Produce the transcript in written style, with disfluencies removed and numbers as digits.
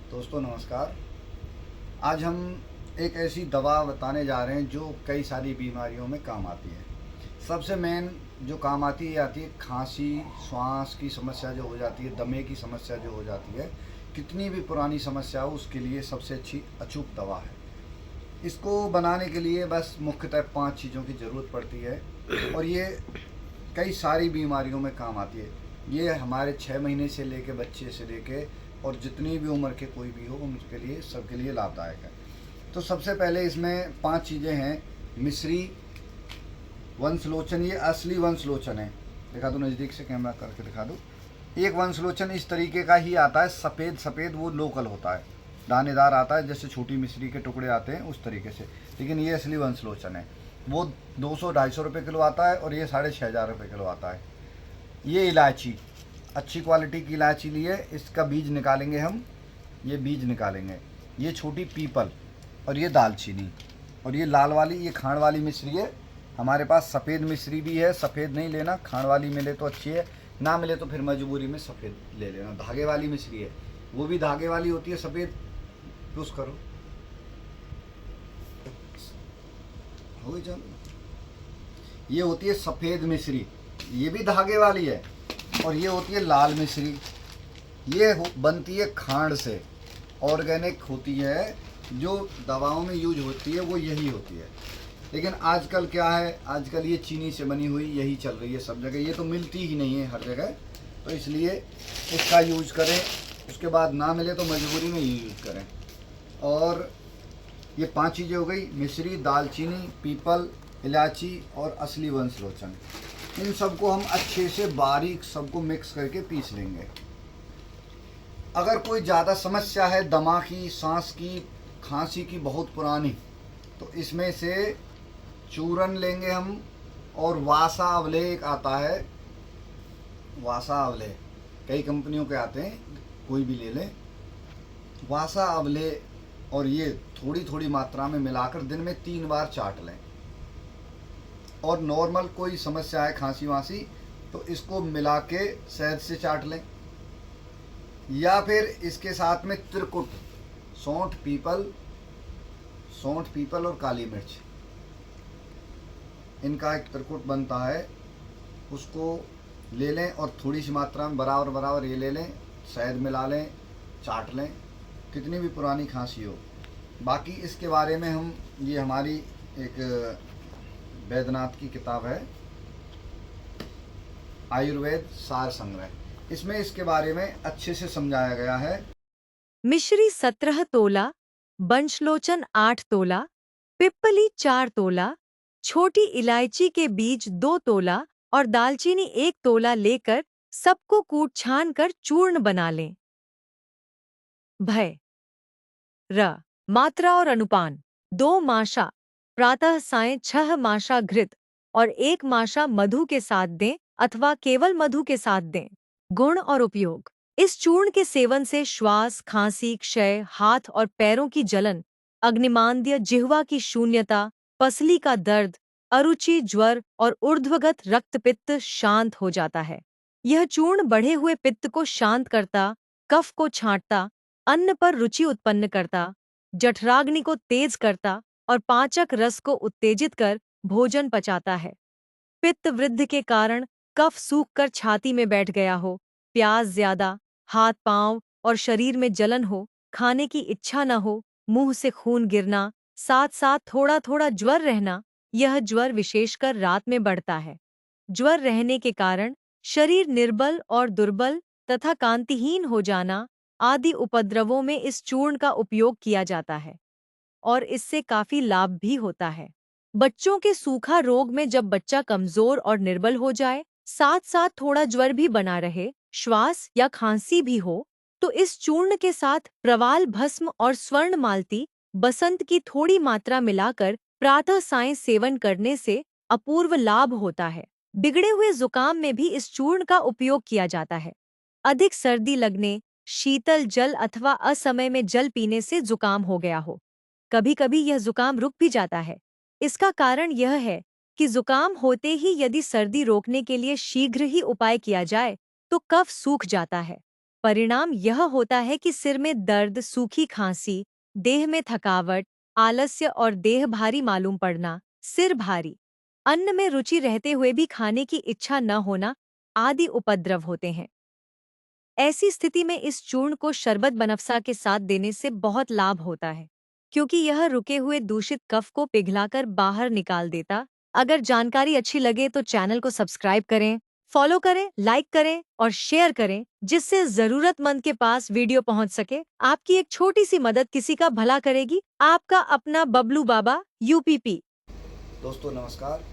दोस्तों नमस्कार। आज हम एक ऐसी दवा बताने जा रहे हैं जो कई सारी बीमारियों में काम आती है। सबसे मेन जो काम आती है आती है खांसी, श्वास की समस्या जो हो जाती है, दमे की समस्या जो हो जाती है, कितनी भी पुरानी समस्या हो उसके लिए सबसे अच्छी अचूक दवा है। इसको बनाने के लिए बस मुख्यतः 5 चीज़ों की ज़रूरत पड़ती है और ये कई सारी बीमारियों में काम आती है। ये हमारे 6 महीने से लेके बच्चे से लेके और जितनी भी उम्र के कोई भी हो उनके लिए सबके लिए लाभदायक है। तो सबसे पहले इसमें 5 चीज़ें हैं। मिश्री, वंशलोचन, ये असली वंशलोचन है। दिखा दो, नज़दीक से कैमरा करके दिखा दो। एक वंशलोचन इस तरीके का ही आता है, सफ़ेद सफ़ेद, वो लोकल होता है, दानेदार आता है, जैसे छोटी मिश्री के टुकड़े आते हैं उस तरीके से। लेकिन ये असली वंशलोचन है। वो 200-250 रुपये किलो आता है और ये 6,500 रुपये किलो आता है। ये इलायची, अच्छी क्वालिटी की इलायची लिए, इसका बीज निकालेंगे हम, ये बीज निकालेंगे। ये छोटी पीपल और ये दालचीनी और ये लाल वाली, ये खांड वाली मिश्री है। हमारे पास सफ़ेद मिश्री भी है, सफ़ेद नहीं लेना, खांड वाली मिले तो अच्छी है, ना मिले तो फिर मजबूरी में सफ़ेद ले लेना। धागे वाली मिश्री है, वो भी धागे वाली होती है, सफ़ेद यूज़ करो। हो गई चल। ये होती है सफ़ेद मिश्री, ये भी धागे वाली है। और ये होती है लाल मिश्री, ये बनती है खांड से, ऑर्गेनिक होती है, जो दवाओं में यूज होती है वो यही होती है। लेकिन आजकल क्या है, आजकल ये चीनी से बनी हुई यही चल रही है सब जगह, ये तो मिलती ही नहीं है हर जगह, तो इसलिए इसका यूज करें। उसके बाद ना मिले तो मजबूरी में ही यूज करें। और ये 5 चीज़ें हो गई, मिश्री, दालचीनी, पीपल, इलायची और असली वंशलोचन। इन सबको हम अच्छे से बारीक सबको मिक्स करके पीस लेंगे। अगर कोई ज़्यादा समस्या है दमा की, सांस की, खांसी की बहुत पुरानी, तो इसमें से चूरन लेंगे हम। और वासा अवले एक आता है, वासा अवले कई कंपनियों के आते हैं, कोई भी ले लें। वासा अवले और ये थोड़ी थोड़ी मात्रा में मिलाकर दिन में 3 बार चाट लें। और नॉर्मल कोई समस्या है खांसी वांसी तो इसको मिला के शहद से चाट लें, या फिर इसके साथ में त्रिकुट, सौंठ, पीपल और काली मिर्च, इनका एक त्रिकुट बनता है, उसको ले लें और थोड़ी सी मात्रा में बराबर बराबर ये ले लें, शहद मिला लें, चाट लें, कितनी भी पुरानी खांसी हो। बाकी इसके बारे में हम, ये हमारी एक वैद्यनाथ की किताब है, आयुर्वेद सार संग्रह, इसमें इसके बारे में अच्छे से समझाया गया है। मिश्री 17 तोला, बंशलोचन 8 तोला, पिप्पली 4 तोला, छोटी इलायची के बीज 2 तोला और दालचीनी 1 तोला लेकर सबको कूट छान कर चूर्ण बना लें। भय र मात्रा और अनुपान 2 माशा प्रातः सायं 6 माशा घृत और 1 माशा मधु के साथ दें अथवा केवल मधु के साथ दें। गुण और उपयोग, इस चूर्ण के सेवन से श्वास, खांसी, क्षय, हाथ और पैरों की जलन, अग्निमांद्य, जिह्वा की शून्यता, पसली का दर्द, अरुचि, ज्वर और ऊर्ध्वगत रक्तपित्त शांत हो जाता है। यह चूर्ण बढ़े हुए पित्त को शांत करता, कफ को छांटता, अन्न पर रुचि उत्पन्न करता, जठराग्नि को तेज करता और पाचक रस को उत्तेजित कर भोजन पचाता है। पित्त वृद्धि के कारण कफ सूख कर छाती में बैठ गया हो, प्यास ज्यादा, हाथ पांव और शरीर में जलन हो, खाने की इच्छा न हो, मुंह से खून गिरना, साथ साथ थोड़ा थोड़ा ज्वर रहना, यह ज्वर विशेषकर रात में बढ़ता है। ज्वर रहने के कारण शरीर निर्बल और दुर्बल तथा कांतिहीन हो जाना आदि उपद्रवों में इस चूर्ण का उपयोग किया जाता है और इससे काफी लाभ भी होता है। बच्चों के सूखा रोग में जब बच्चा कमजोर और निर्बल हो जाए, साथ साथ थोड़ा ज्वर भी बना रहे, श्वास या खांसी भी हो, तो इस चूर्ण के साथ प्रवाल भस्म और स्वर्ण मालती, बसंत की थोड़ी मात्रा मिलाकर प्रातः सायं सेवन करने से अपूर्व लाभ होता है। बिगड़े हुए जुकाम में भी इस चूर्ण का उपयोग किया जाता है। अधिक सर्दी लगने, शीतल जल अथवा असमय में जल पीने से जुकाम हो गया हो, कभी कभी यह जुकाम रुक भी जाता है। इसका कारण यह है कि जुकाम होते ही यदि सर्दी रोकने के लिए शीघ्र ही उपाय किया जाए तो कफ सूख जाता है, परिणाम यह होता है कि सिर में दर्द, सूखी खांसी, देह में थकावट, आलस्य और देह भारी मालूम पड़ना, सिर भारी, अन्न में रुचि रहते हुए भी खाने की इच्छा न होना आदि उपद्रव होते हैं। ऐसी स्थिति में इस चूर्ण को शरबत बनफसा के साथ देने से बहुत लाभ होता है, क्योंकि यह रुके हुए दूषित कफ को पिघलाकर बाहर निकाल देता। अगर जानकारी अच्छी लगे तो चैनल को सब्सक्राइब करें, फॉलो करें, लाइक करें और शेयर करें, जिससे जरूरतमंद के पास वीडियो पहुंच सके। आपकी एक छोटी सी मदद किसी का भला करेगी। आपका अपना बबलू बाबा, यूपीपी। दोस्तों नमस्कार।